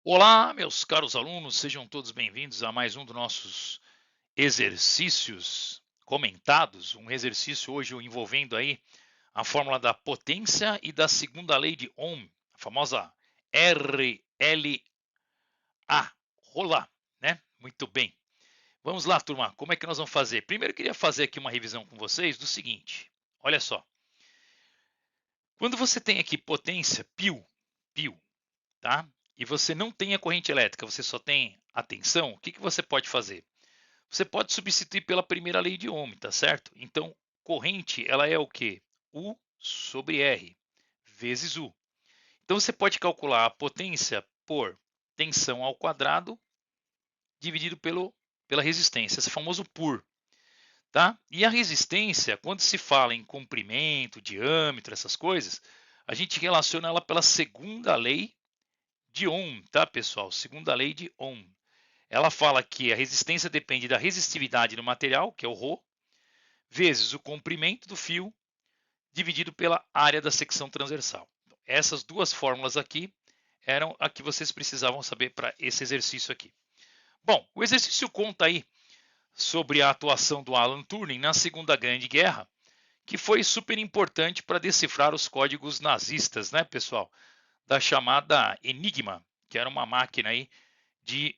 Olá, meus caros alunos, sejam todos bem-vindos a mais um dos nossos exercícios comentados. Um exercício hoje envolvendo aí a fórmula da potência e da segunda lei de Ohm, a famosa RLA. Rola, né? Muito bem. Vamos lá, turma. Como é que nós vamos fazer? Primeiro, eu queria fazer aqui uma revisão com vocês do seguinte. Olha só. Quando você tem aqui potência, π, tá? E você não tem a corrente elétrica, você só tem a tensão, o que você pode fazer? Você pode substituir pela primeira lei de Ohm, tá certo? Então, corrente, ela é o quê? U sobre R, vezes U. Então, você pode calcular a potência por tensão ao quadrado dividido pela resistência, esse famoso por. Tá? E a resistência, quando se fala em comprimento, diâmetro, essas coisas, a gente relaciona ela pela segunda lei de Ohm, tá, pessoal? Segunda lei de Ohm. Ela fala que a resistência depende da resistividade do material, que é o ρ, vezes o comprimento do fio, dividido pela área da secção transversal. Então, essas duas fórmulas aqui eram a que vocês precisavam saber para esse exercício aqui. Bom, o exercício conta aí sobre a atuação do Alan Turing na Segunda Grande Guerra, que foi super importante para decifrar os códigos nazistas, né, pessoal? Da chamada Enigma, que era uma máquina aí de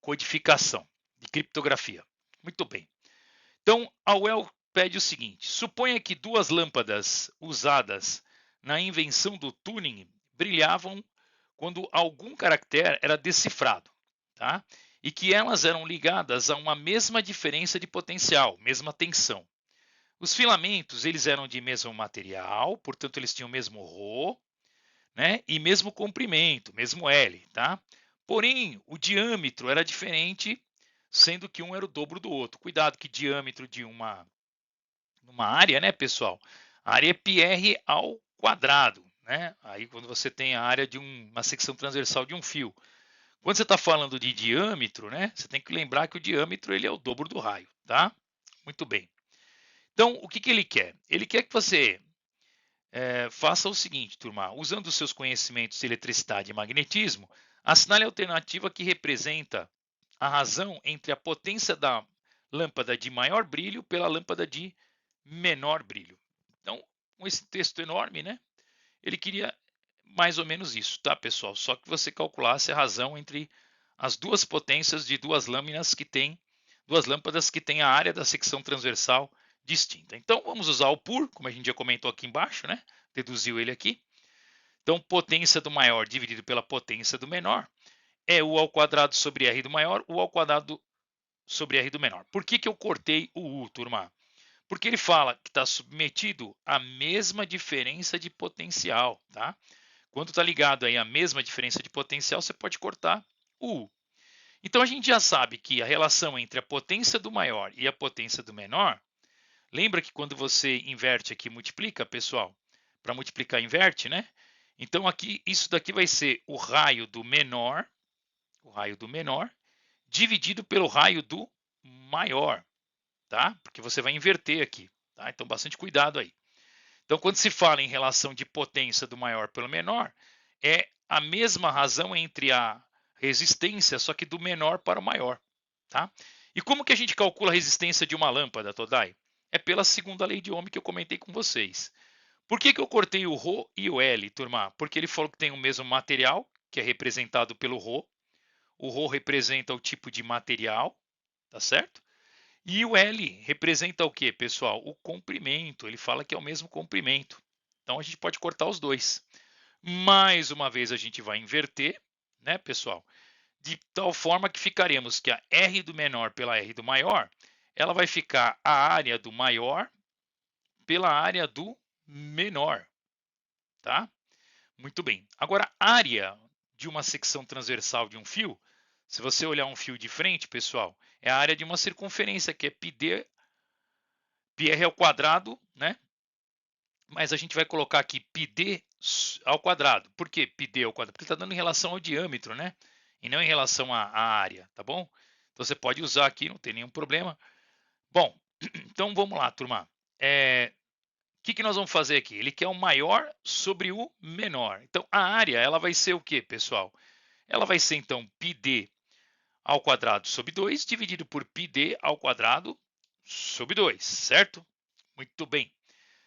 codificação, de criptografia. Muito bem. Então, a UEL pede o seguinte: suponha que duas lâmpadas usadas na invenção do Turing brilhavam quando algum caractere era decifrado, tá? E que elas eram ligadas a uma mesma diferença de potencial, mesma tensão. Os filamentos, eles eram de mesmo material, portanto eles tinham o mesmo ρ, né? E mesmo comprimento, mesmo L, tá? Porém, o diâmetro era diferente, sendo que um era o dobro do outro. Cuidado que diâmetro de uma área, né, pessoal? A área é πr ao quadrado, né? Aí quando você tem a área de uma secção transversal de um fio. Quando você está falando de diâmetro, né? Você tem que lembrar que o diâmetro ele é o dobro do raio, tá? Muito bem. Então, o que ele quer? Ele quer que você faça o seguinte, turma, usando os seus conhecimentos de eletricidade e magnetismo, assinale a alternativa que representa a razão entre a potência da lâmpada de maior brilho pela lâmpada de menor brilho. Então, com esse texto enorme, né? Ele queria mais ou menos isso, tá, pessoal? Só que você calculasse a razão entre as duas potências de duas lâminas que têm, duas lâmpadas que têm a área da secção transversal distinta. Então, vamos usar o por, como a gente já comentou aqui embaixo, né? Deduziu ele aqui. Então, potência do maior dividido pela potência do menor é U ao quadrado sobre R do maior, U ao quadrado sobre R do menor. Por que eu cortei o U, turma? Porque ele fala que está submetido à mesma diferença de potencial, tá? Quando está ligado aí à mesma diferença de potencial, você pode cortar o U. Então a gente já sabe que a relação entre a potência do maior e a potência do menor, lembra que quando você inverte aqui multiplica, pessoal? Para multiplicar inverte, né? Então aqui isso daqui vai ser o raio do menor dividido pelo raio do maior, tá? Porque você vai inverter aqui, tá? Então bastante cuidado aí. Então quando se fala em relação de potência do maior pelo menor, é a mesma razão entre a resistência, só que do menor para o maior, tá? E como que a gente calcula a resistência de uma lâmpada, Todai? É pela segunda lei de Ohm que eu comentei com vocês. Por que eu cortei o ρ e o L, turma? Porque ele falou que tem o mesmo material, que é representado pelo ρ. O ρ representa o tipo de material, tá certo? E o L representa o que, pessoal? O comprimento. Ele fala que é o mesmo comprimento. Então a gente pode cortar os dois. Mais uma vez a gente vai inverter, né, pessoal? De tal forma que ficaremos que a R do menor pela R do maior, ela vai ficar a área do maior pela área do menor, tá? Muito bem. Agora, área de uma secção transversal de um fio, se você olhar um fio de frente, pessoal, é a área de uma circunferência, que é πr ao quadrado, né? Mas a gente vai colocar aqui πd ao quadrado. Por que πd ao quadrado? Porque está dando em relação ao diâmetro, né? E não em relação à área, tá bom? Então você pode usar aqui, não tem nenhum problema. Bom, então vamos lá, turma. Que nós vamos fazer aqui? Ele quer o maior sobre o menor. Então a área, ela vai ser o que, pessoal? ela vai ser então πd ao quadrado sobre 2 dividido por πd ao quadrado sobre 2, certo? Muito bem.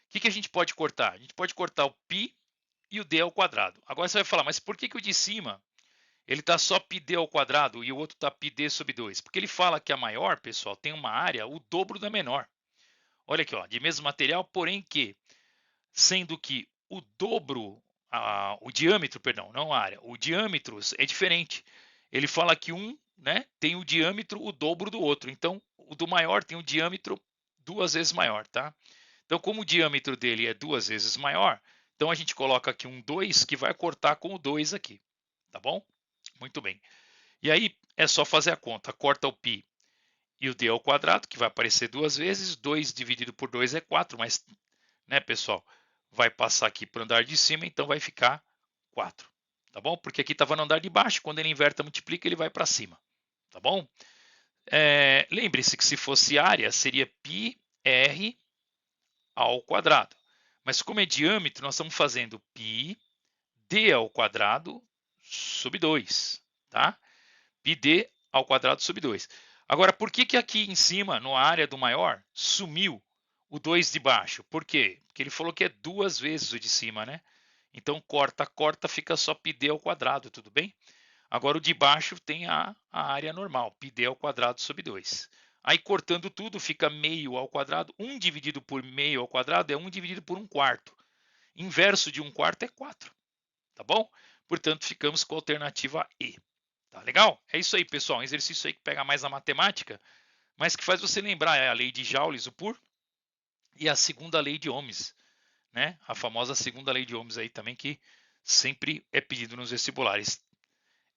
O que a gente pode cortar? A gente pode cortar o π e o d ao quadrado. Agora você vai falar, mas por que o de cima ele está só πd ao quadrado e o outro está πd sobre 2? Porque ele fala que a maior, pessoal, tem uma área o dobro da menor. Olha aqui, ó, de mesmo material, porém que, sendo que o dobro, o diâmetro, perdão, não a área, o diâmetro é diferente. Ele fala que um, né, tem o diâmetro o dobro do outro. Então, o do maior tem o diâmetro 2 vezes maior, tá? Então, como o diâmetro dele é 2 vezes maior, então a gente coloca aqui um 2 que vai cortar com o 2 aqui, tá bom? Muito bem. E aí é só fazer a conta. Corta o π e o d ao quadrado, que vai aparecer 2 vezes. 2 dividido por 2 é 4, mas, né, pessoal, vai passar aqui para o andar de cima, então vai ficar 4, tá bom? Porque aqui estava no andar de baixo, quando ele inverta, multiplica, ele vai para cima, tá bom? Lembre-se que se fosse área, seria πr ao quadrado. Mas como é diâmetro, nós estamos fazendo π d ao quadrado sobre 2, tá? πd ao quadrado sobre 2. Agora, por que aqui em cima, na área do maior, sumiu o 2 de baixo? Por quê? Porque ele falou que é 2 vezes o de cima, né? Então, corta, corta, fica só πd ao quadrado, tudo bem? Agora, o de baixo tem a área normal, πd ao quadrado sobre 2. Aí, cortando tudo, fica meio ao quadrado. 1 dividido por meio ao quadrado é 1 dividido por 1 quarto. Inverso de 1 quarto é 4, tá bom? Portanto, ficamos com a alternativa E. Tá legal? É isso aí, pessoal. Um exercício aí que pega mais a matemática, mas que faz você lembrar a lei de Joules, o por, e a segunda lei de Ohms, né? A famosa segunda lei de Ohms aí também, que sempre é pedido nos vestibulares.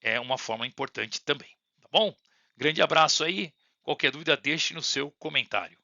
É uma forma importante também, tá bom? Grande abraço aí. Qualquer dúvida, deixe no seu comentário.